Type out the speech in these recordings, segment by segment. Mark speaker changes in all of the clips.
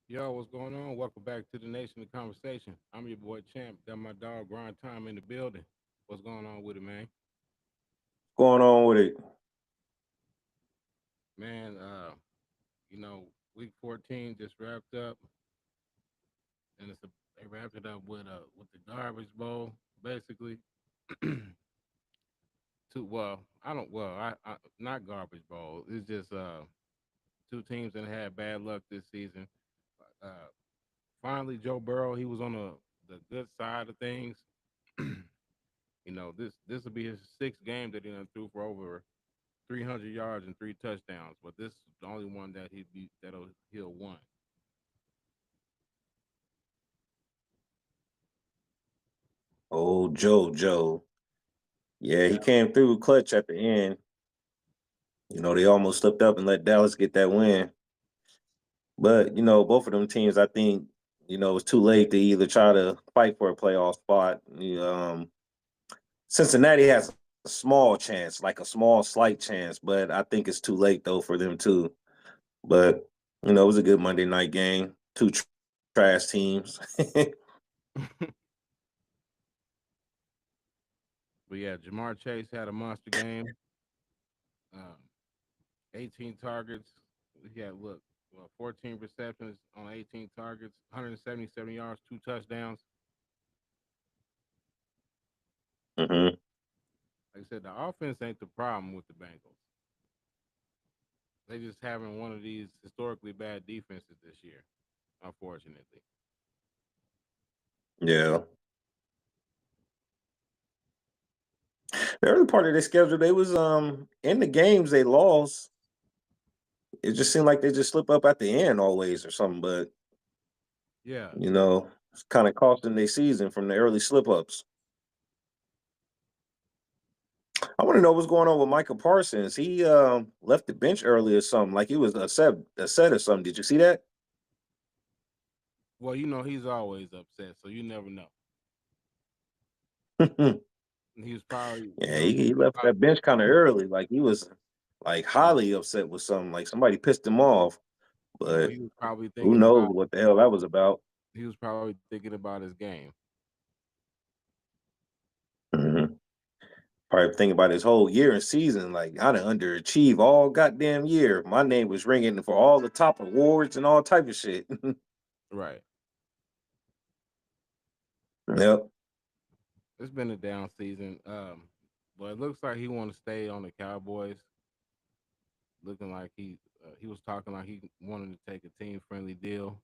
Speaker 1: Yo, what's going on? Welcome back to the Nation of Conversation. I'm your boy Champ. Got my dog Grind Time in the building. What's going on with it, man?
Speaker 2: Going on with it.
Speaker 1: Man, week 14 just wrapped up, and they wrapped it up with the garbage bowl, basically. Two well, I don't well, I not garbage bowl. It's just two teams that had bad luck this season. Uh, Finally, Joe Burrow, he was on the good side of things. This will be his sixth game that he done threw for over 300 yards and three touchdowns, but this is the only one that he'll won.
Speaker 2: Oh, Joe. Yeah, he
Speaker 1: Yeah,
Speaker 2: came through clutch at the end. They almost slipped up and let Dallas get that win. But, both of them teams, I think, it was too late to either try to fight for a playoff spot. Cincinnati has a small chance, like a small, slight chance, but I think it's too late, though, for them, too. But, it was a good Monday night game. Two trash teams.
Speaker 1: but yeah, Jamar Chase had a monster game. Um, 18 targets. He had 14 receptions on 18 targets, 177 yards, two touchdowns.
Speaker 2: hmm
Speaker 1: Like I said, the offense ain't the problem with the Bengals. They just having one of these historically bad defenses this year, unfortunately.
Speaker 2: Yeah. The early part of their schedule, they was in the games they lost. It just seemed like they just slip up at the end always or something. But
Speaker 1: Yeah,
Speaker 2: it's kind of costing their season from the early slip ups. I want to know what's going on with Michael Parsons. He left the bench early or something, like he was a set or something. Did you see that?
Speaker 1: well, he's always upset, so you never know.
Speaker 2: Yeah,
Speaker 1: He was probably,
Speaker 2: he left that bench kind of early, like he was like highly upset with something, like somebody pissed him off. But
Speaker 1: he was probably
Speaker 2: who
Speaker 1: thinking
Speaker 2: knows
Speaker 1: about
Speaker 2: what the hell that was about?
Speaker 1: his game.
Speaker 2: hmm Probably thinking about his whole year and season. Like I done underachieved all goddamn year. My name was ringing for all the top awards and all type of shit.
Speaker 1: Right.
Speaker 2: Yep.
Speaker 1: It's been a down season. But it looks like he want to stay on the Cowboys. Looking like he was talking like he wanted to take a team friendly deal,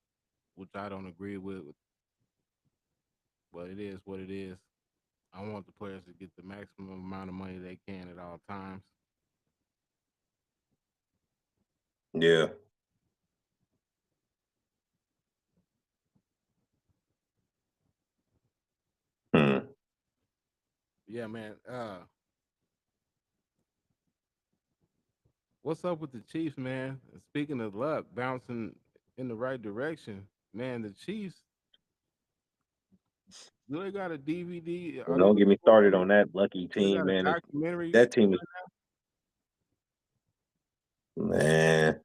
Speaker 1: which I don't agree with. But it is what it is. I want the players to get the maximum amount of money they can at all times.
Speaker 2: Yeah. Hmm.
Speaker 1: Yeah, man. What's up with the Chiefs, man? Speaking of luck, bouncing in the right direction, man. The Chiefs, do they got a DVD? Are they
Speaker 2: Don't get me
Speaker 1: do
Speaker 2: started on that lucky
Speaker 1: they
Speaker 2: team,
Speaker 1: got a
Speaker 2: man.
Speaker 1: documentary?
Speaker 2: That team is man.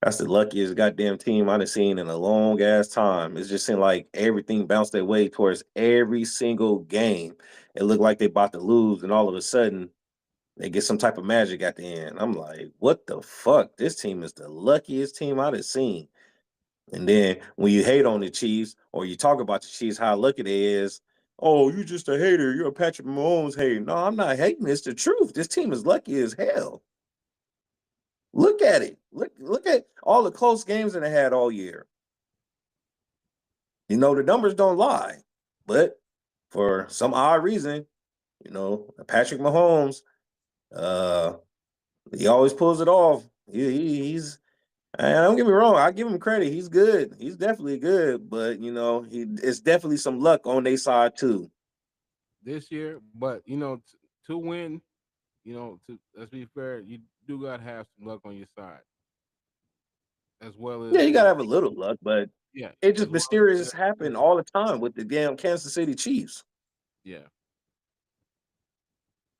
Speaker 2: That's the luckiest goddamn team I've seen in a long ass time. It's just seemed like everything bounced their way towards every single game. It looked like they about to lose, and all of a sudden they get some type of magic at the end. I'm like, what the fuck? This team is the luckiest team I've seen. And then when you hate on the Chiefs or you talk about the Chiefs, how lucky they is, oh, you just a hater. You're a Patrick Mahomes hater. No, I'm not hating. It's the truth. This team is lucky as hell. Look at it. Look at all the close games that they had all year. The numbers don't lie. But for some odd reason, Patrick Mahomes, uh, he always pulls it off. He's and don't get me wrong, I give him credit. He's good. He's definitely good, but it's definitely some luck on their side too.
Speaker 1: This year, but to win, to let's be fair, you do gotta have some luck on your side, as well
Speaker 2: Yeah,
Speaker 1: as
Speaker 2: you gotta have a little luck, but
Speaker 1: yeah,
Speaker 2: it
Speaker 1: as
Speaker 2: just
Speaker 1: well
Speaker 2: mysterious
Speaker 1: as
Speaker 2: happen all the time with the damn Kansas City Chiefs.
Speaker 1: yeah.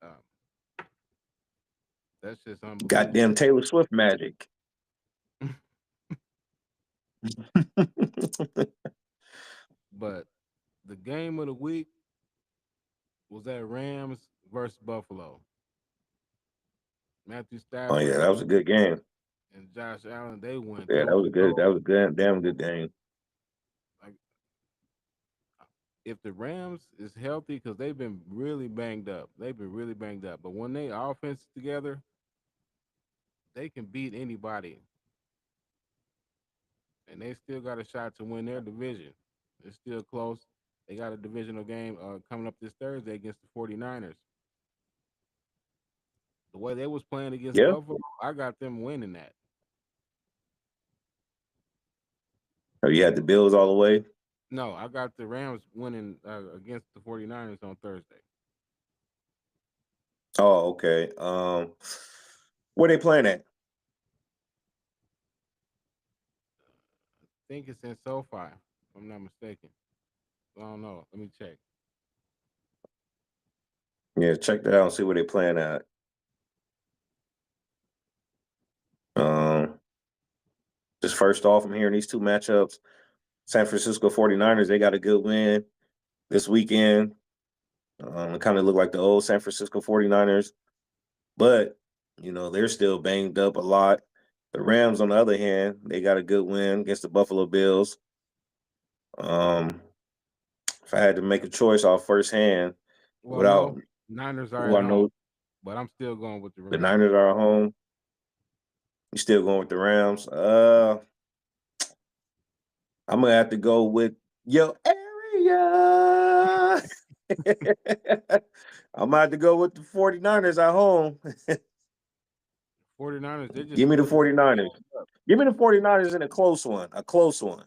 Speaker 1: Um, that's just
Speaker 2: Goddamn
Speaker 1: unbelievable.
Speaker 2: Taylor Swift magic.
Speaker 1: But the game of the week was that Rams versus Buffalo. Matthew
Speaker 2: Oh
Speaker 1: Stafford
Speaker 2: yeah, that was a good game.
Speaker 1: and Josh Allen, they went
Speaker 2: Yeah,
Speaker 1: toe to
Speaker 2: that
Speaker 1: toe.
Speaker 2: was a good, damn good game.
Speaker 1: Like if the Rams is healthy, because they've been really banged up. They've been really banged up. But when they offense together, they can beat anybody, and they still got a shot to win their division. It's still close. They got a divisional game coming up this Thursday against the 49ers. The way they was playing against
Speaker 2: Yeah.
Speaker 1: Buffalo, I got them winning that.
Speaker 2: Oh, you had the Bills all the way.
Speaker 1: No, I got the Rams winning against the 49ers on Thursday.
Speaker 2: Oh, okay. Where they playing at?
Speaker 1: I think it's in SoFi, if I'm not mistaken. I don't know. Let me check.
Speaker 2: Yeah, check that out and see where they playing at. Um, just first off, I'm hearing these two matchups. San Francisco 49ers, they got a good win this weekend. It kind of look like the old San Francisco 49ers, but they're still banged up a lot. The Rams, on the other hand, they got a good win against the Buffalo Bills. Um, if I had to make a choice off first hand,
Speaker 1: Well, no,
Speaker 2: without
Speaker 1: Niners are
Speaker 2: who
Speaker 1: at
Speaker 2: I
Speaker 1: home,
Speaker 2: know,
Speaker 1: but I'm still going with the
Speaker 2: the
Speaker 1: Rams.
Speaker 2: Niners are at home. You still going with the Rams? I'm gonna have to go with your area. I'm gonna have to go with the 49ers at home.
Speaker 1: 49ers, they're just
Speaker 2: Give me the
Speaker 1: still
Speaker 2: 49ers.
Speaker 1: up.
Speaker 2: Give me the 49ers in a close one. A close one.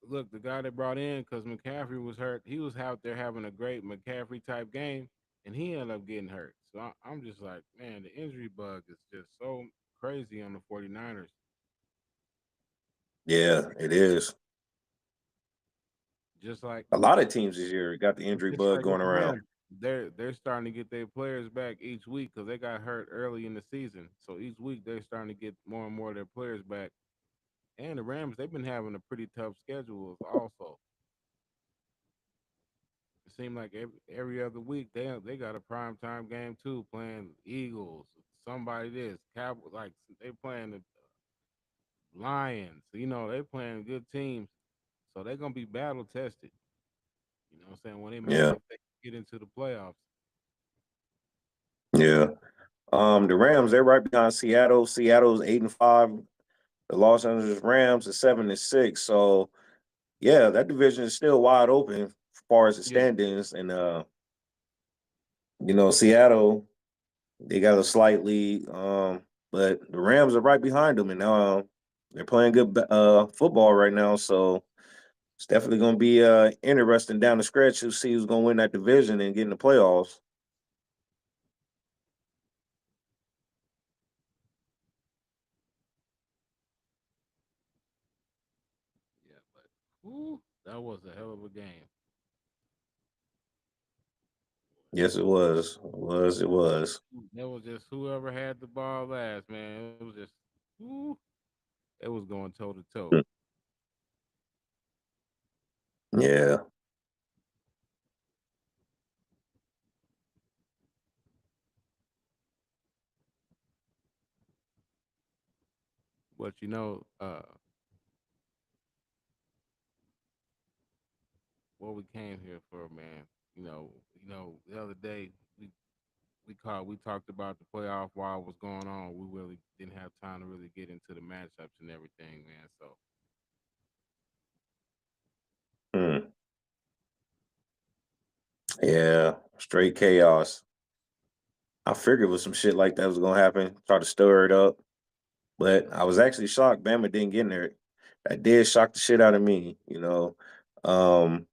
Speaker 1: Look, the guy they brought in because McCaffrey was hurt, he was out there having a great McCaffrey type game, and he ended up getting hurt. So I'm just like, man, the injury bug is just so crazy on the 49ers.
Speaker 2: Yeah, it is.
Speaker 1: Just like
Speaker 2: A lot of teams this year got the injury
Speaker 1: just
Speaker 2: bug
Speaker 1: like with
Speaker 2: going
Speaker 1: the
Speaker 2: around.
Speaker 1: Rams, they're starting to get their players back each week because they got hurt early in the season. So each week they're starting to get more and more of their players back. And the Rams, they've been having a pretty tough schedule also. It seemed like every other week they got a prime time game too, playing Eagles, somebody this, Cowboys, like they playing the Lions. They playing good teams, so they're gonna be battle tested. You know what I'm saying? When they make
Speaker 2: Yeah,
Speaker 1: if they get into the playoffs.
Speaker 2: yeah. The Rams, they're right behind Seattle. Seattle's 8-5. The Los Angeles Rams are 7-6. So yeah, that division is still wide open as far as the
Speaker 1: Yeah.
Speaker 2: standings. And Seattle, they got a slight lead. But the Rams are right behind them, and they're playing good football right now. So it's definitely going to be interesting down the stretch to see who's going to win that division and get in the playoffs.
Speaker 1: Yeah, but whew, that was a hell of a game.
Speaker 2: Yes, it was. It was. It was.
Speaker 1: That was just whoever had the ball last, man. It was just, whew, it was going toe to toe.
Speaker 2: Mm. Yeah.
Speaker 1: But what we came here for, man. The other day we talked about the playoff while it was going on. We really didn't have time to really get into the matchups and everything, man. So
Speaker 2: Mm. Yeah. Straight chaos. I figured with some shit like that was gonna happen. Try to stir it up, but I was actually shocked Bama didn't get in there. That did shock the shit out of me. Um,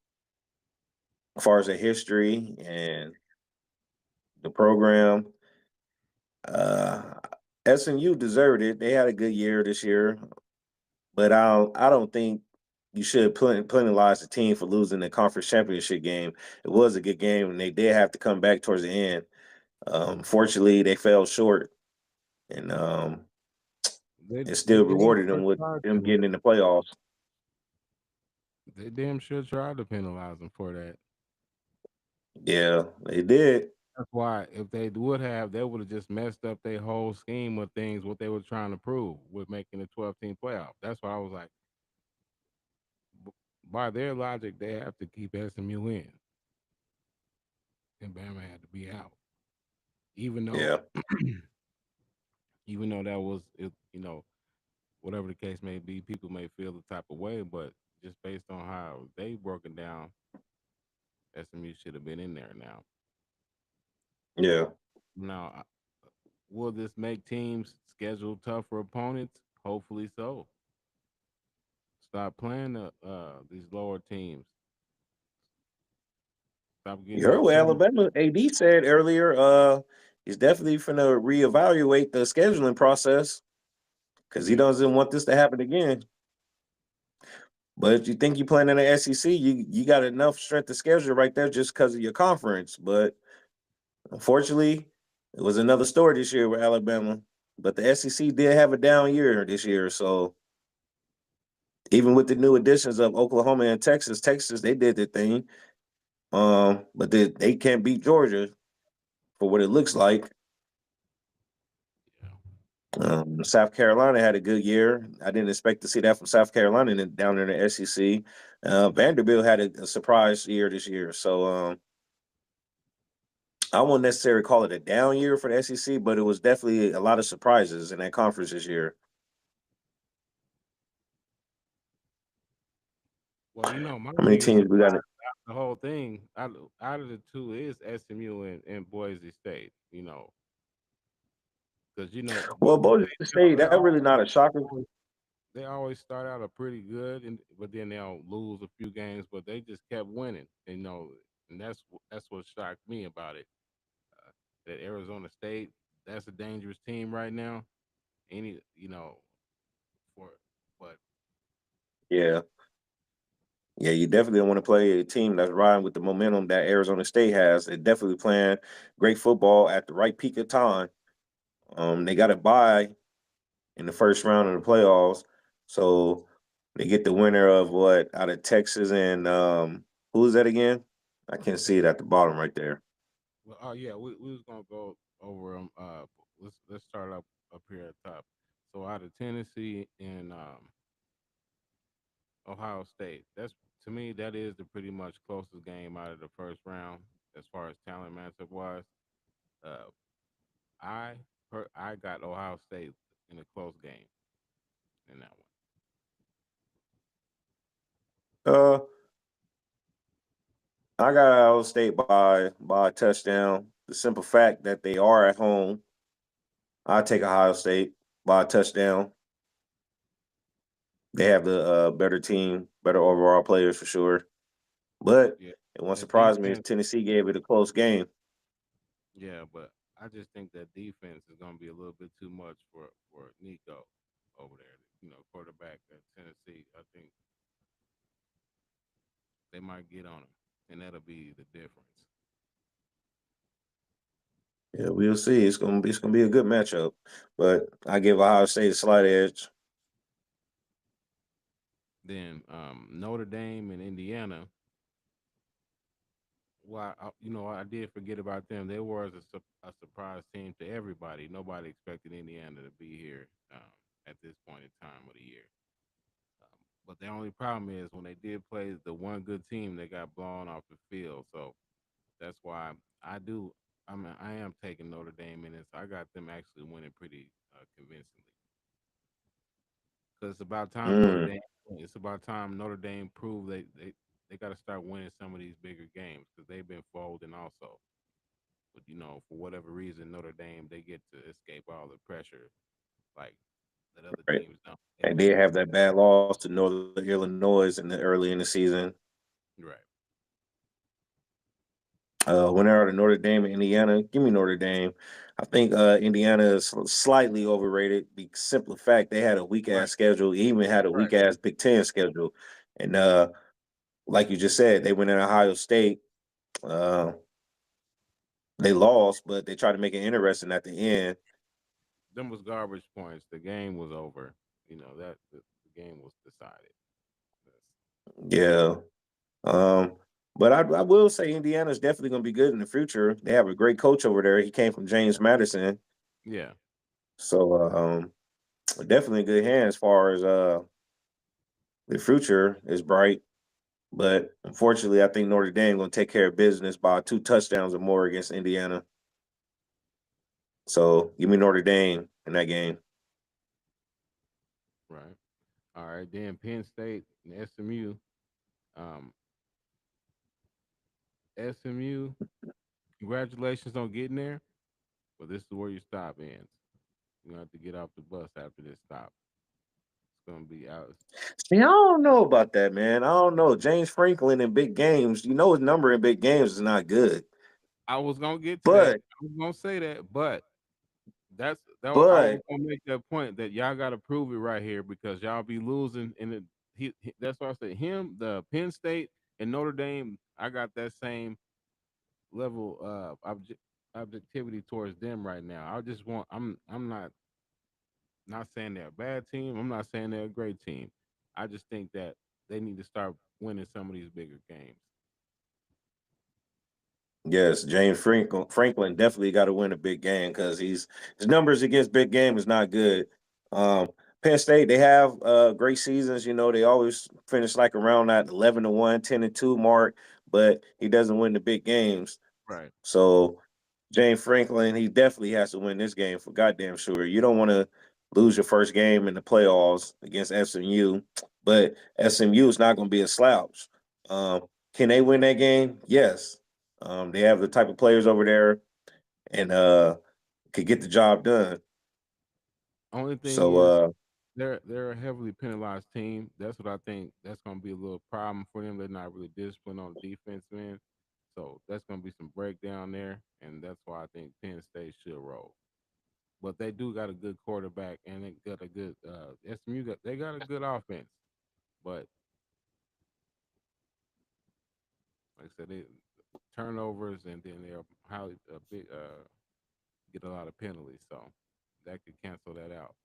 Speaker 2: as far as the history and the program, uh, SMU deserved it. They had a good year this year, but I don't think you should penalize the team for losing the conference championship game. It was a good game, and they did have to come back towards the end. Fortunately, they fell short, and It
Speaker 1: they
Speaker 2: still
Speaker 1: damn
Speaker 2: rewarded
Speaker 1: sure
Speaker 2: them with
Speaker 1: tried
Speaker 2: them
Speaker 1: to.
Speaker 2: getting in the playoffs.
Speaker 1: They damn sure tried to penalize him for that.
Speaker 2: Yeah, they did.
Speaker 1: That's why if they would have, they would have just messed up their whole scheme of things, what they were trying to prove with making the 12-team playoff. That's why I was like, b- by their logic, they have to keep SMU in, and Bama had to be out, even though,
Speaker 2: Yeah,
Speaker 1: even though that was, whatever the case may be, people may feel the type of way, but just based on how they broken down, SMU should have been in there now.
Speaker 2: yeah.
Speaker 1: Now, will this make teams schedule tougher opponents? Hopefully so. Stop playing these lower teams. Stop
Speaker 2: You
Speaker 1: getting
Speaker 2: heard
Speaker 1: these
Speaker 2: what
Speaker 1: tough.
Speaker 2: Alabama AD said earlier. He's definitely finna reevaluate the scheduling process because he
Speaker 1: Yeah,
Speaker 2: doesn't want this to happen again. But if you think you playing in the SEC, you got enough strength to schedule right there just because of your conference. But unfortunately, it was another story this year with Alabama. But the SEC did have a down year this year, so even with the new additions of Oklahoma and Texas they did their thing. But they can't beat Georgia for what it looks like.
Speaker 1: yeah.
Speaker 2: South Carolina had a good year. I didn't expect to see that from South Carolina down in the SEC. Vanderbilt had a surprise year this year, so I won't necessarily call it a down year for the SEC, but it was definitely a lot of surprises in that conference this year.
Speaker 1: Well, my
Speaker 2: How many
Speaker 1: biggest
Speaker 2: teams we got?
Speaker 1: surprise out of the whole thing, out of the two, is SMU and Boise State. Because
Speaker 2: Well,
Speaker 1: Boise
Speaker 2: Boise
Speaker 1: State,
Speaker 2: State,
Speaker 1: they
Speaker 2: that really not a shocker.
Speaker 1: always they always start out a pretty good, but then they'll lose a few games, but they just kept winning. And that's what shocked me about it. Uh, that Arizona State, that's a dangerous team right now. Any, for but
Speaker 2: Yeah, yeah, you definitely want to play a team that's riding with the momentum that Arizona State has. They're definitely playing great football at the right peak of time. They got a bye in the first round of the playoffs. So they get the winner of what out of Texas and who's that again? I can't see it at the bottom right there.
Speaker 1: well, oh yeah, we was gonna go over them. Let's start up here at top. So out of Tennessee and Ohio State, that's to me that is the pretty much closest game out of the first round as far as talent matchup wise. Uh, I got Ohio State in a close game in that one.
Speaker 2: Uh, I got Ohio State by a touchdown. The simple fact that they are at home, I take Ohio State by a touchdown. They have the better team, better overall players for sure. But
Speaker 1: Yeah,
Speaker 2: it won't
Speaker 1: that
Speaker 2: surprise me if
Speaker 1: defense.
Speaker 2: Tennessee gave it a close game.
Speaker 1: Yeah, but I just think that defense is gonna be a little bit too much for Nico over there. Quarterback at Tennessee. I think they might get on him, and that'll be the difference.
Speaker 2: Yeah, we'll see. It's gonna be a good matchup, but I give Ohio State a slight edge.
Speaker 1: Then Notre Dame and Indiana. Well, I did forget about them. They were a surprise team to everybody. Nobody expected Indiana to be here at this point in time of the year. But the only problem is when they did play the one good team, they got blown off the field. So that's why I do. I am taking Notre Dame in this. I got them actually winning pretty convincingly. Because it's about time Notre
Speaker 2: Mm,
Speaker 1: Dame. It's about time Notre Dame prove they got to start winning some of these bigger games because they've been folding also. But for whatever reason, Notre Dame they get to escape all the pressure like that other
Speaker 2: right.
Speaker 1: teams don't. They
Speaker 2: And
Speaker 1: make
Speaker 2: did
Speaker 1: it
Speaker 2: have that bad loss to Northern Illinois in the early in the season.
Speaker 1: right.
Speaker 2: When they're out of Notre Dame and Indiana, give me Notre Dame. I think Indiana is slightly overrated. The simple fact they had a weak
Speaker 1: Right.
Speaker 2: ass schedule, even had a
Speaker 1: Right.
Speaker 2: weak ass Big Ten schedule, and like you just said, they went in Ohio State. Uh, they lost, but they tried to make it interesting at the end.
Speaker 1: them was garbage points. The game was over. That the game was decided. That's,
Speaker 2: Yeah. Um, but I will say Indiana's definitely going to be good in the future. They have a great coach over there. He came from James Madison,
Speaker 1: yeah,
Speaker 2: so definitely in good hands as far as the future is bright. But unfortunately, I think Notre Dame going to take care of business by 2 touchdowns or more against Indiana. So give me Notre Dame in that game.
Speaker 1: right. All right. Then Penn State and SMU. Um, SMU. Congratulations on getting there, but this is where your stop ends. You have to get off the bus after this stop. It's gonna be out.
Speaker 2: See, I don't know about that, man. I don't know. James Franklin in big games, you know his number in big games is not good.
Speaker 1: I was gonna get to that.
Speaker 2: But
Speaker 1: I was gonna say that, but I was
Speaker 2: but
Speaker 1: gonna make that point that y'all got to prove it right here because y'all be losing. And that's why I said him, the Penn State and Notre Dame. I got that same level of objectivity towards them right now. I just want. I'm not saying they're a bad team. I'm not saying they're a great team. I just think that they need to start winning some of these bigger games.
Speaker 2: yes, James Franklin definitely got to win a big game because his numbers against big game is not good. Um, Penn State they have great seasons. You know they always finish like around that 11-1, 10-2 mark, but he doesn't win the big games.
Speaker 1: Right.
Speaker 2: So James Franklin he definitely has to win this game for goddamn sure. You don't want to lose your first game in the playoffs against SMU, but SMU is not going to be a slouch. Um, can they win that game? Yes. They have the type of players over there and could get the job done.
Speaker 1: Only thing
Speaker 2: So
Speaker 1: is they're a heavily penalized team. That's what I think. That's going to be a little problem for them. They're not really disciplined on the defense end, so that's going to be some breakdown there, and that's why I think Penn State should roll. But they do got a good quarterback, and they got a good SMU. They got a good offense, but like I said, they turnovers, and then they're highly big, get a lot of penalties, so that could cancel that out.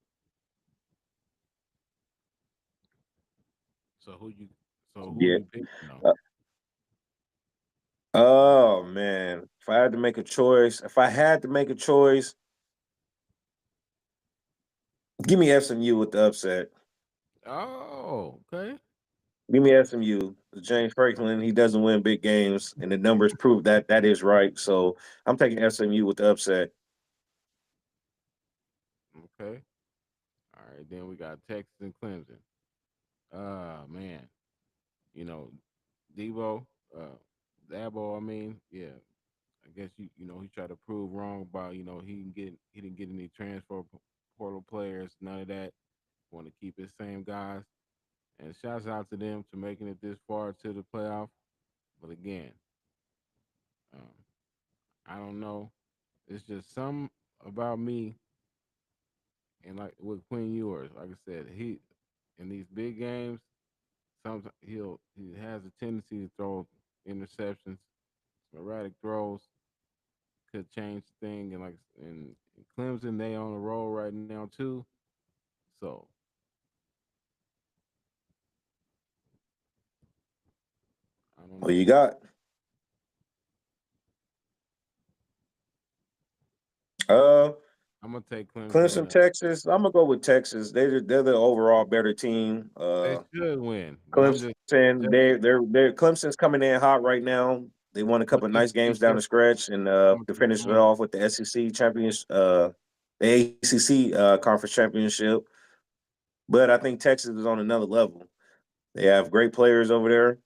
Speaker 1: So who you who
Speaker 2: yeah.
Speaker 1: you picking though?
Speaker 2: Uh, oh man, if I had to make a choice, give me SMU with the upset.
Speaker 1: Oh, okay.
Speaker 2: Give me SMU. James Franklin, he doesn't win big games, and the numbers prove that that is right. So I'm taking SMU with the upset.
Speaker 1: Okay. All right. Then we got Texas and Clemson. Man. You know, Debo, uh, Dabo. I mean, yeah. I guess he tried to prove wrong about he didn't get any transfer portal players. None of that. Want to keep his same guys. And shouts out to them to making it this far to the playoff. But again, um, I don't know. It's just some about me and like with Quinn Ewers. Like I said, he in these big games. Sometimes he has a tendency to throw interceptions, erratic throws could change the thing, and like in Clemson, they on a roll right now too. So I don't
Speaker 2: Well,
Speaker 1: know.
Speaker 2: you got uh
Speaker 1: I'm gonna take Clemson
Speaker 2: Clemson,
Speaker 1: winner.
Speaker 2: Texas. I'm gonna go with Texas. They're the overall better team.
Speaker 1: They should win, but I'm
Speaker 2: Clemson,
Speaker 1: just
Speaker 2: they're Clemson's coming in hot right now. They won a
Speaker 1: but
Speaker 2: couple of
Speaker 1: just
Speaker 2: nice
Speaker 1: to be
Speaker 2: games down
Speaker 1: fair,
Speaker 2: the stretch, and to finish
Speaker 1: I'm
Speaker 2: it
Speaker 1: gonna,
Speaker 2: off with the SEC champions, the ACC conference championship. But I think Texas is on another level. They have great players over there.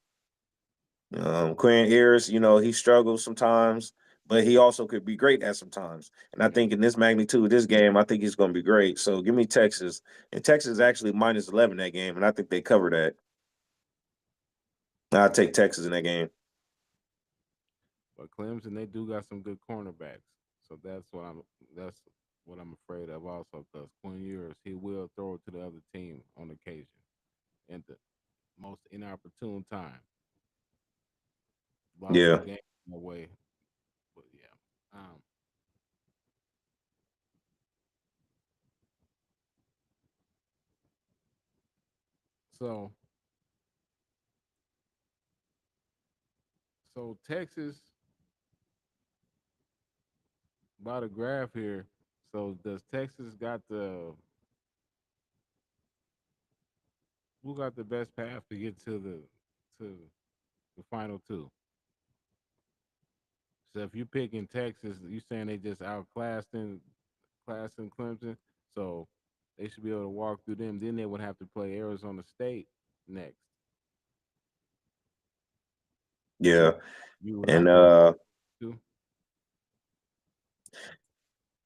Speaker 2: Quinn Ayers, he struggles sometimes, but he also could be great at sometimes. And I
Speaker 1: yeah.
Speaker 2: think in this magnitude, this game, I think he's going to be great. So give me Texas. And Texas is actually minus 11 that game, and I think they cover that. I'll take Texas in that game.
Speaker 1: But Clemson, they do got some good cornerbacks, so that's what I'm afraid of also because Quinn Ewers he will throw it to the other team on occasion at the most inopportune time. Lost some
Speaker 2: Yeah.
Speaker 1: games in that way, but yeah. So so Texas by the graph here. So does Texas got the who got the best path to get to the final two? So if you picking Texas, you saying they just outclassed in class in Clemson, so they should be able to walk through them. Then they would have to play Arizona State next.
Speaker 2: Yeah.
Speaker 1: You you
Speaker 2: And
Speaker 1: rocking with too?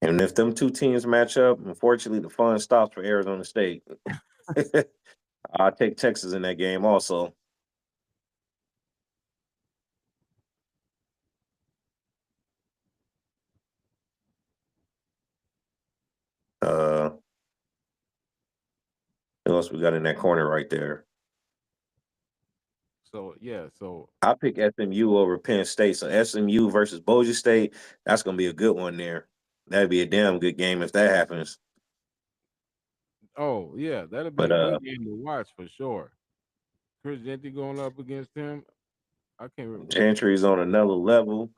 Speaker 2: and if them two teams match up, unfortunately the fun stops for Arizona State. I'll take Texas in that game also. Uh who else we got in that corner right there?
Speaker 1: So yeah, so
Speaker 2: I pick SMU over Penn State. So SMU versus Boise State, that's gonna be a good one there. That'd be a damn good game if that happens.
Speaker 1: oh yeah, that'll be
Speaker 2: But
Speaker 1: a good game to watch for sure. Chris Gentry going up against him. I can't remember.
Speaker 2: Gentry's on another level.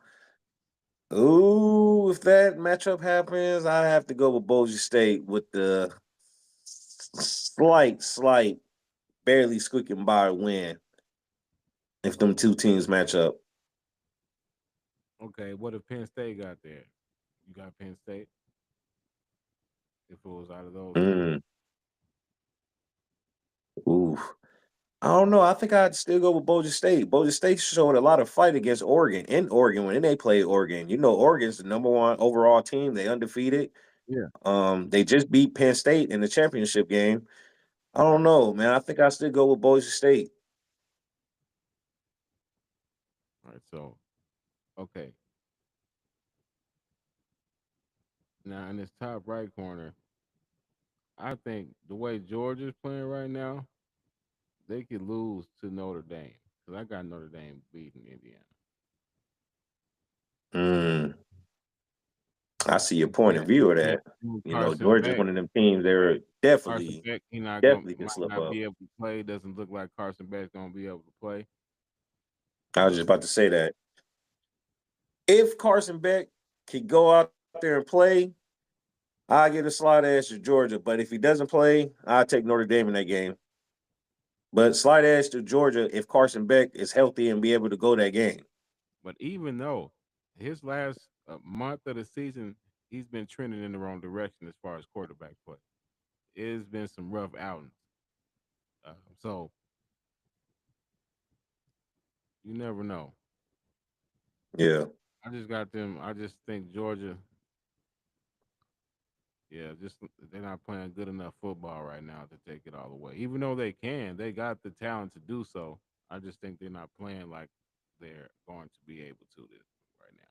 Speaker 2: Ooh, if that matchup happens, I have to go with Boise State with the slight, barely squeaking by win if them two teams match up.
Speaker 1: Okay, what if Penn State got there? You got Penn State if it was out of those two.
Speaker 2: Mm, ooh. I don't know. I think I'd still go with Boise State. Boise State showed a lot of fight against Oregon in Oregon when they played Oregon. You know, Oregon's the number one overall team. They undefeated.
Speaker 1: Yeah.
Speaker 2: They just beat Penn State in the championship game. I don't
Speaker 1: Right.
Speaker 2: know, man. I think I still go with Boise State.
Speaker 1: Right. So okay. Now in this top right corner, I think the way Georgia's playing right now, they could lose to Notre Dame because I got Notre Dame beating Indiana.
Speaker 2: Mm, I see your point
Speaker 1: Yeah,
Speaker 2: of view of
Speaker 1: yeah.
Speaker 2: that. You know,
Speaker 1: Carson
Speaker 2: Georgia's
Speaker 1: Beck,
Speaker 2: one of them teams. They're
Speaker 1: Carson
Speaker 2: definitely,
Speaker 1: Beck, he not going
Speaker 2: definitely can
Speaker 1: might
Speaker 2: slip
Speaker 1: not
Speaker 2: up.
Speaker 1: be able to play. Doesn't look like Carson Beck's gonna be able to play.
Speaker 2: I was just about to say that if Carson Beck could go out there and play, I give a slight edge to Georgia. But if he doesn't play, I take Notre Dame in that game. But slight edge to Georgia if Carson Beck is healthy and be able to go that game.
Speaker 1: But even though his last month of the season, he's been trending in the wrong direction as far as quarterback play. It's been some rough outings. So you never know.
Speaker 2: Yeah,
Speaker 1: I just got them. I just think Georgia, yeah, just they're not playing good enough football right now to take it all the way. Even though they can, they got the talent to do so. I just think they're not playing like they're going to be able to this right now.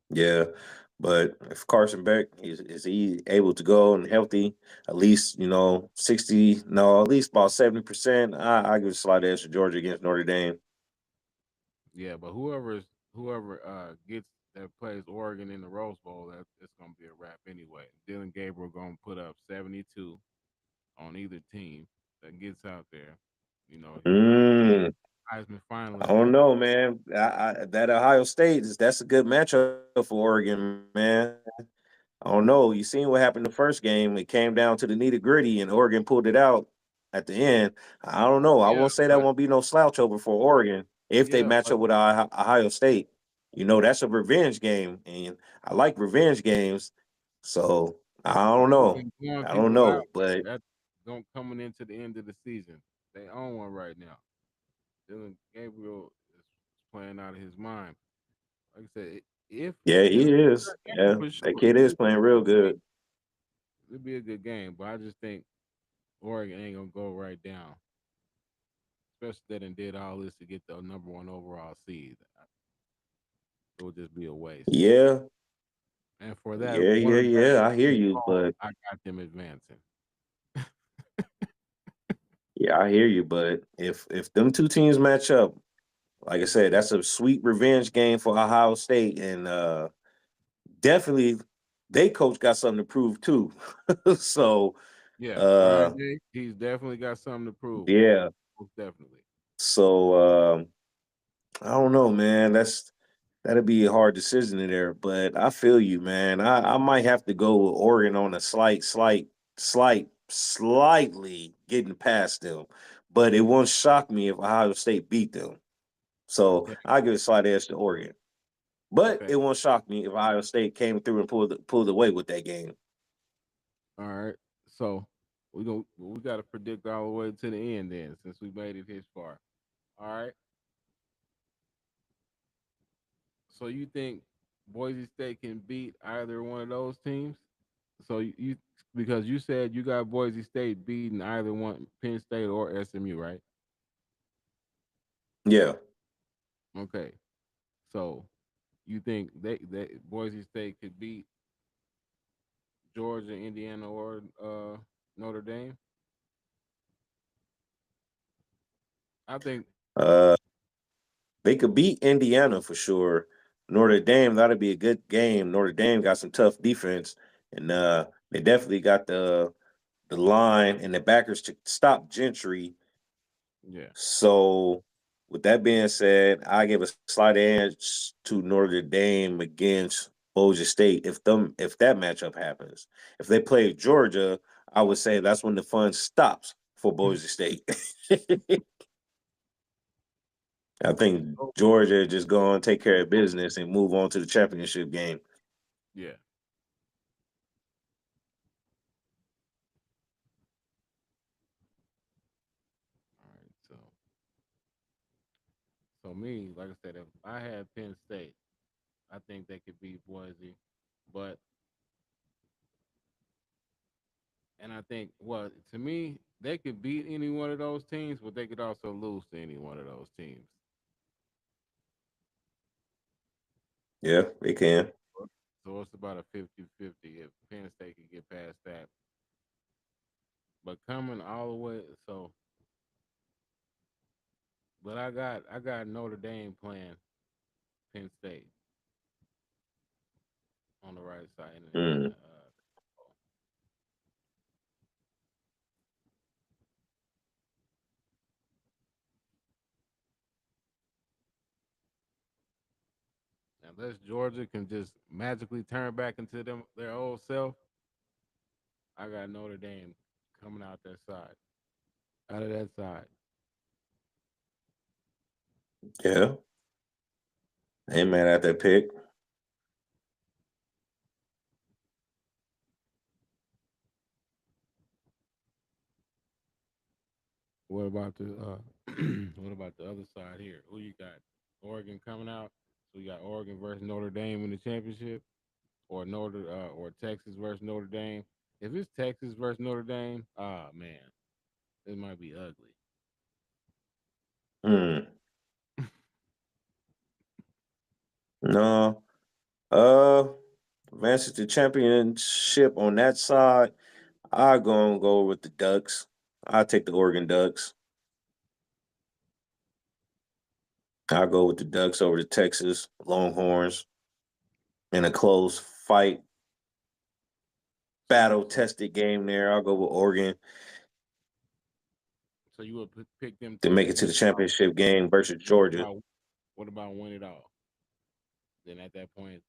Speaker 2: yeah. But if Carson Beck is he able to go and healthy, at least 60, no, at least about 70%. I give a slight edge to Georgia against Notre Dame.
Speaker 1: Yeah, but whoever gets that plays Oregon in the Rose Bowl, that it's gonna be a wrap anyway. Dylan Gabriel gonna put up 72 on either team that gets out there. You know, he
Speaker 2: Mm,
Speaker 1: Heisman
Speaker 2: I
Speaker 1: finalist
Speaker 2: don't
Speaker 1: type.
Speaker 2: know, man. That Ohio State that's a good matchup for Oregon, man. I don't know. You seen what happened the first game? It came down to the nitty gritty, and Oregon pulled it out at the end. I don't know. I won't say
Speaker 1: Yeah,
Speaker 2: that won't
Speaker 1: but
Speaker 2: be no slouch over for Oregon if they
Speaker 1: yeah,
Speaker 2: match up
Speaker 1: but
Speaker 2: with Ohio State. That's a revenge game, and I like revenge games. So I don't
Speaker 1: they've
Speaker 2: know.
Speaker 1: been blowing
Speaker 2: I don't
Speaker 1: people out.
Speaker 2: know, but
Speaker 1: That don't coming into the end of the season. They own one right now. Dylan Gabriel is playing out of his mind. Like I said, if
Speaker 2: yeah, he
Speaker 1: it's a
Speaker 2: is.
Speaker 1: good game
Speaker 2: Yeah,
Speaker 1: for
Speaker 2: that
Speaker 1: sure.
Speaker 2: kid is playing real good.
Speaker 1: It'll be a good game, but I just think Oregon ain't gonna go right down. Especially that and did all this to get the number one overall seed. It would just be a waste.
Speaker 2: Yeah,
Speaker 1: And for that
Speaker 2: yeah, yeah,
Speaker 1: one
Speaker 2: yeah. I hear
Speaker 1: basketball
Speaker 2: you,
Speaker 1: call,
Speaker 2: but
Speaker 1: I got them advancing.
Speaker 2: yeah, I hear you, but if them two teams match up, like I said, that's a sweet revenge game for Ohio State, and definitely they coach got something to prove too. So
Speaker 1: Yeah,
Speaker 2: Uh,
Speaker 1: RJ, he's definitely got something to prove.
Speaker 2: yeah.
Speaker 1: Most definitely.
Speaker 2: So I don't know, man. That'd be a hard decision in there, but I feel you, man. I might have to go with Oregon on a slightly getting past them, but it won't shock me if Ohio State beat them. So
Speaker 1: Okay.
Speaker 2: I give a slight edge to Oregon, but
Speaker 1: Okay.
Speaker 2: it won't shock me if Ohio State came through and pulled away with that game.
Speaker 1: All right. So we got to predict all the way to the end then, since we made it this far. All right. So you think Boise State can beat either one of those teams? So you because you said you got Boise State beating either one, Penn State or SMU, right?
Speaker 2: Yeah.
Speaker 1: Okay. So you think that Boise State could beat Georgia, Indiana, or Notre Dame? I think
Speaker 2: Uh, they could beat Indiana for sure. Notre Dame, that'd be a good game. Notre Dame got some tough defense, and they definitely got the line and the backers to stop Gentry.
Speaker 1: yeah.
Speaker 2: So, with that being said, I give a slight edge to Notre Dame against Boise State if that matchup happens. If they play Georgia, I would say that's when the fun stops for Boise State. I think
Speaker 1: Oh,
Speaker 2: Georgia just go and take care of business and move on to the championship game.
Speaker 1: yeah. All right. So me, like I said, if I had Penn State, I think they could beat Boise, but and I think well to me they could beat any one of those teams, but they could also lose to any one of those teams.
Speaker 2: Yeah, they can.
Speaker 1: So it's about a 50-50 if Penn State could get past that. But coming all the way, so but I got Notre Dame playing Penn State on the right side in
Speaker 2: Mm.
Speaker 1: the unless Georgia can just magically turn back into them their old self, I got Notre Dame coming out that side, out of that side.
Speaker 2: Yeah, ain't mad at that pick.
Speaker 1: What about the what about the other side here? Who you got? Oregon coming out. So you got Oregon versus Notre Dame in the championship, or or Texas versus Notre Dame. If it's Texas versus Notre Dame, ah man, it might be ugly.
Speaker 2: Mm. No. Uh, advances to championship on that side. I go with the Ducks. I take the Oregon Ducks. I'll go with the Ducks over the Texas Longhorns in a close fight,
Speaker 1: So
Speaker 2: battle tested game there. I'll go with Oregon
Speaker 1: so you would pick them
Speaker 2: to
Speaker 1: to
Speaker 2: make it to
Speaker 1: win
Speaker 2: the
Speaker 1: it all.
Speaker 2: championship game versus Georgia.
Speaker 1: About what about win it all? Then at that point,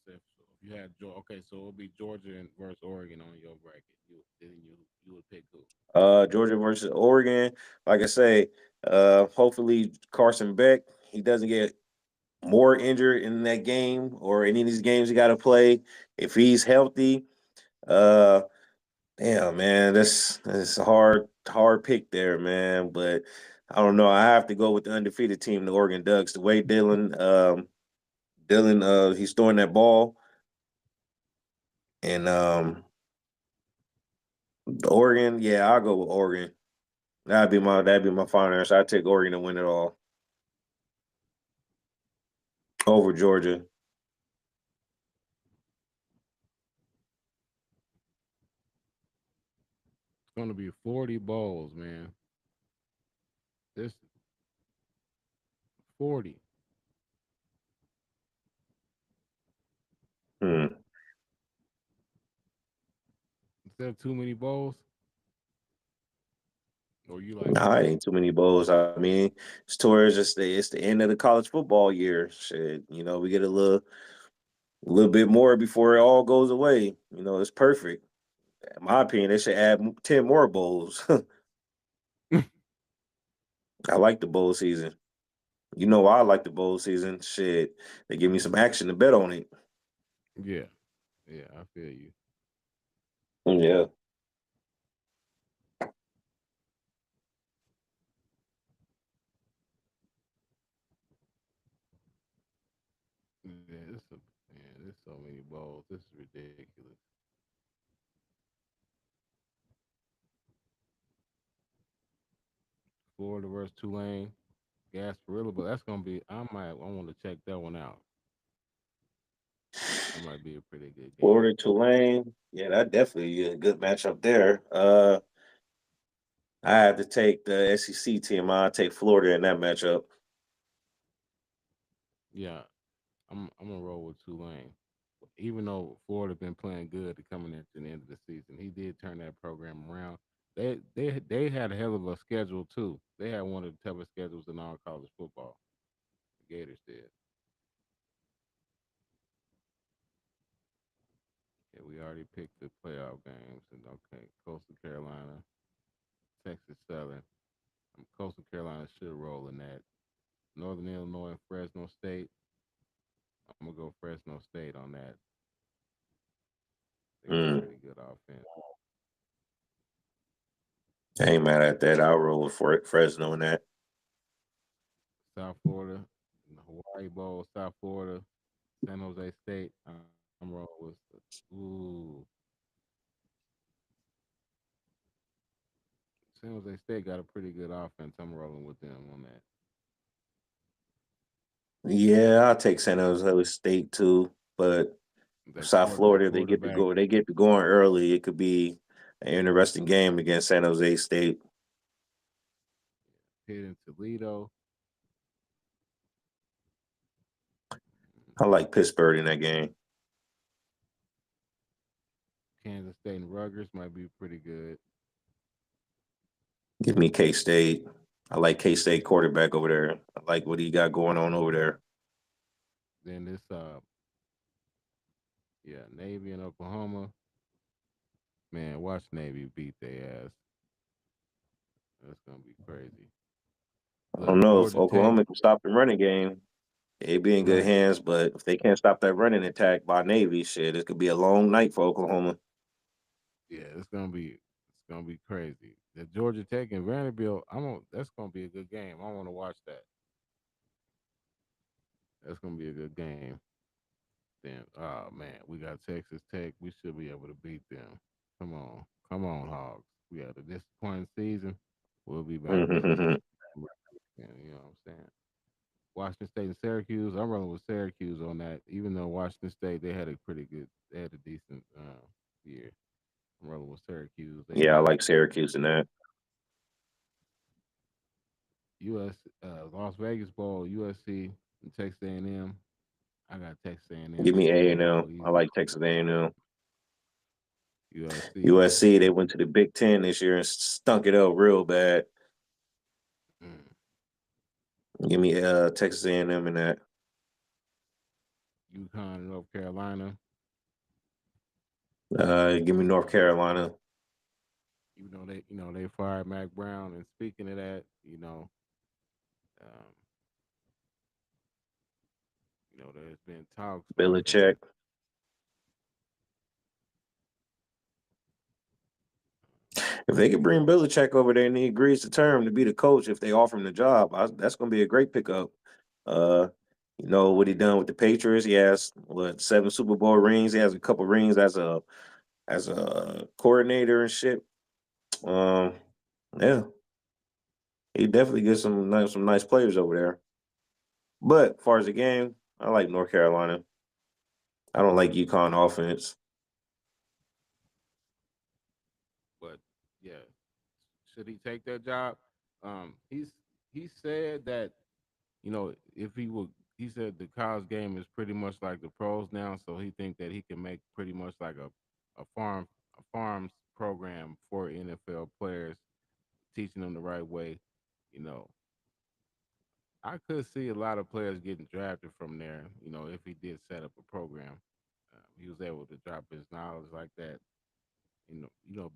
Speaker 1: if you had okay, so it would be Georgia and versus Oregon on your bracket. You would pick who?
Speaker 2: Georgia versus Oregon. Like I say, hopefully Carson Beck, he doesn't get more injured in that game or any of these games he got to play. If he's healthy, uh, damn man, that's a hard pick there, man. But I don't know. I have to go with the undefeated team, the Oregon Ducks. The way Dylan, he's throwing that ball, and the Oregon, yeah, I'll go with Oregon. That'd be my final answer. I'd take Oregon to win it all over Georgia.
Speaker 1: It's gonna be 40 bowls, man. This 40.
Speaker 2: Hmm.
Speaker 1: Instead of too many bowls. or you like
Speaker 2: Nah, it
Speaker 1: bowls?
Speaker 2: ain't too many bowls. I mean, it's towards just it's the end of the college football year. Shit, we get a little bit more before it all goes away. It's perfect. In my opinion, they should add 10 more bowls. I like the bowl season. You know why I like the bowl season? Shit, they give me some action to bet on it.
Speaker 1: Yeah, yeah, I feel you.
Speaker 2: Yeah.
Speaker 1: Yeah, there's so many bowls. This is ridiculous. Florida versus Tulane, Gasparilla, but that's gonna be. I want to check that one out. That might be a pretty good game.
Speaker 2: Florida Tulane. Yeah, that definitely a good matchup there. I have to take the SEC team. I take Florida in that matchup.
Speaker 1: Yeah, I'm gonna roll with Tulane. Even though Florida been playing good to coming into the end of the season, he did turn that program around. They had a hell of a schedule too. They had one of the toughest schedules in all college football. The Gators did. Yeah, we already picked the playoff games, and okay, Coastal Carolina, Texas Southern. Coastal Carolina should roll in that. Northern Illinois and Fresno State. I'm gonna go Fresno State on that. They got a
Speaker 2: Mm,
Speaker 1: pretty good offense.
Speaker 2: I ain't mad at that. I'll roll with Fresno in that.
Speaker 1: South Florida, the Hawaii Bowl, South Florida, San Jose State. I'm rolling with. Ooh, San Jose State got a pretty good offense. I'm rolling with them on that.
Speaker 2: Yeah, I'll take San Jose State too. But South
Speaker 1: That
Speaker 2: Florida, they get to
Speaker 1: quarterback
Speaker 2: go. They get to going early. It could be an interesting game against San Jose State.
Speaker 1: hit in Toledo,
Speaker 2: I like Pittsburgh in that game.
Speaker 1: Kansas State and Rutgers might be pretty good.
Speaker 2: Give me K State. I like K State quarterback over there. I like what he got going on over there.
Speaker 1: Then this yeah, Navy and Oklahoma. Man, watch Navy beat their ass. That's gonna be crazy.
Speaker 2: I don't
Speaker 1: Look,
Speaker 2: know if
Speaker 1: Georgia Tech,
Speaker 2: Oklahoma can stop the running game. It'd be in good
Speaker 1: right?
Speaker 2: hands, but if they can't stop that running attack by Navy, shit, it could be a long night for Oklahoma.
Speaker 1: Yeah, it's gonna be crazy. The Georgia Tech and Vanderbilt, that's gonna be a good game. I want to watch that. That's gonna be a good game. Then, oh man, we got Texas Tech. We should be able to beat them. Come on, Hogs. We had a disappointing season. We'll be back next year. You know what I'm saying? Washington State and Syracuse. I'm rolling with Syracuse on that. Even though Washington State they had a decent year. I'm rolling with Syracuse. They
Speaker 2: Yeah, I
Speaker 1: got
Speaker 2: like Syracuse in that.
Speaker 1: U.S. Las Vegas Bowl, USC and Texas A&M. I got Texas A&M.
Speaker 2: Give
Speaker 1: This
Speaker 2: me
Speaker 1: one
Speaker 2: A
Speaker 1: gonna
Speaker 2: and
Speaker 1: roll
Speaker 2: M. I
Speaker 1: easy.
Speaker 2: like Texas A&M.
Speaker 1: USC.
Speaker 2: USC, they went to the Big Ten this year and stunk it up real bad.
Speaker 1: Mm.
Speaker 2: Give me Texas A&M in that.
Speaker 1: UConn and North Carolina.
Speaker 2: Give me North Carolina.
Speaker 1: They fired Mac Brown. And speaking of that, um, there's been talks with
Speaker 2: Belichick. If they could bring Belichick over there and he agrees to term to be the coach, if they offer him the job, that's going to be a great pickup. Uh, what he done with the Patriots? He has what 7 Super Bowl rings. He has a couple rings as a coordinator and shit. Um, yeah, he definitely gets some nice players over there. But as far as the game, I like North Carolina. I don't like UConn offense.
Speaker 1: but yeah, should he take that job? He said that if he would, he said the college game is pretty much like the pros now, so he think that he can make pretty much like a farm a farms program for NFL players, teaching them the right way. You know, I could see a lot of players getting drafted from there. You know, if he did set up a program, he was able to drop his knowledge like that.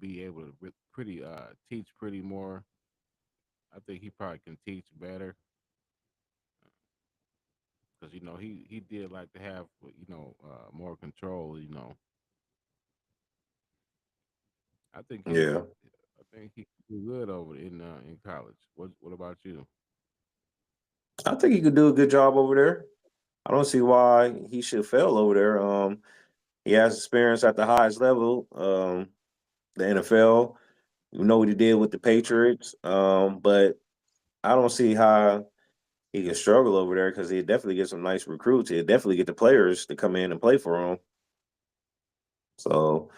Speaker 1: Be able to pretty teach pretty more. I think he probably can teach better because he did like to have more control. I think he
Speaker 2: Yeah.
Speaker 1: I think he could do good over in college. What about you?
Speaker 2: I think he could do a good job over there. I don't see why he should fail over there. He has experience at the highest level, the NFL. You know what he did with the
Speaker 1: Right.
Speaker 2: Patriots. But I don't see how he can struggle over there because he definitely get some nice recruits. He definitely get the players to come in and play for him. So,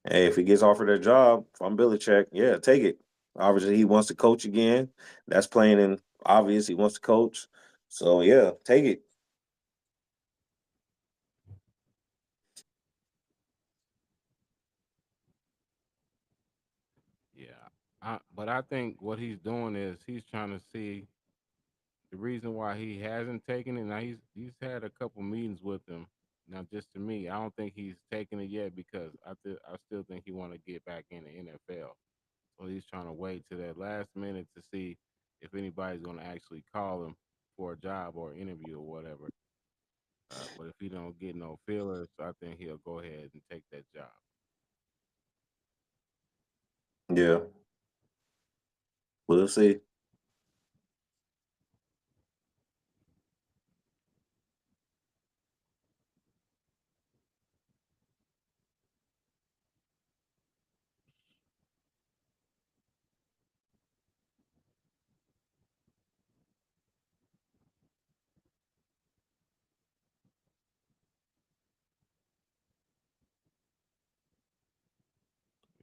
Speaker 2: hey, if he gets offered a job from Belichick, yeah, take it. Obviously, he wants to coach again. That's plain and obvious. He wants to coach. So, yeah, take it.
Speaker 1: Yeah. But I think what he's doing is he's trying to see the reason why he hasn't taken it. Now he's had a couple meetings with him. Now, just to me, I don't think he's taken it yet because I still think he want to get back in the NFL. So he's trying to wait to that last minute to see if anybody's going to actually call him for a job or interview or whatever. But if he don't get no feelers, I think he'll go ahead and take that job.
Speaker 2: Yeah, we'll see.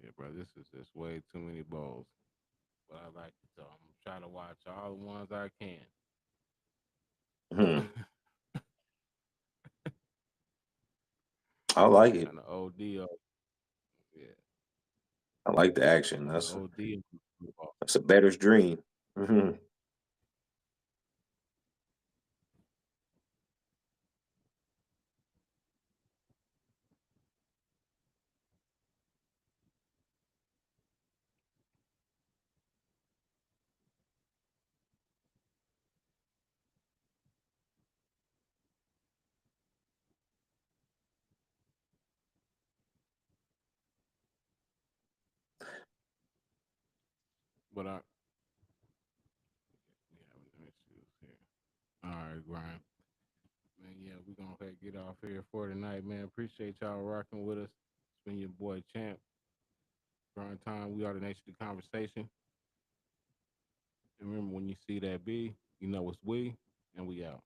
Speaker 1: Yeah, bro, this is just way too many bowls. But I like it, so I'm trying to watch all the ones I can.
Speaker 2: Hmm. I like it.
Speaker 1: Trying to OD on, yeah,
Speaker 2: I like the action.
Speaker 1: trying to OD on football.
Speaker 2: That's a bettor's dream. Hmm.
Speaker 1: But yeah, let me see what's here. All right, Brian. Man, yeah, we're gonna get off here for tonight, man. Appreciate y'all rocking with us. It's been your boy Champ. Grind time. We are the nation of conversation. And remember, when you see that B, you know it's we, and we out.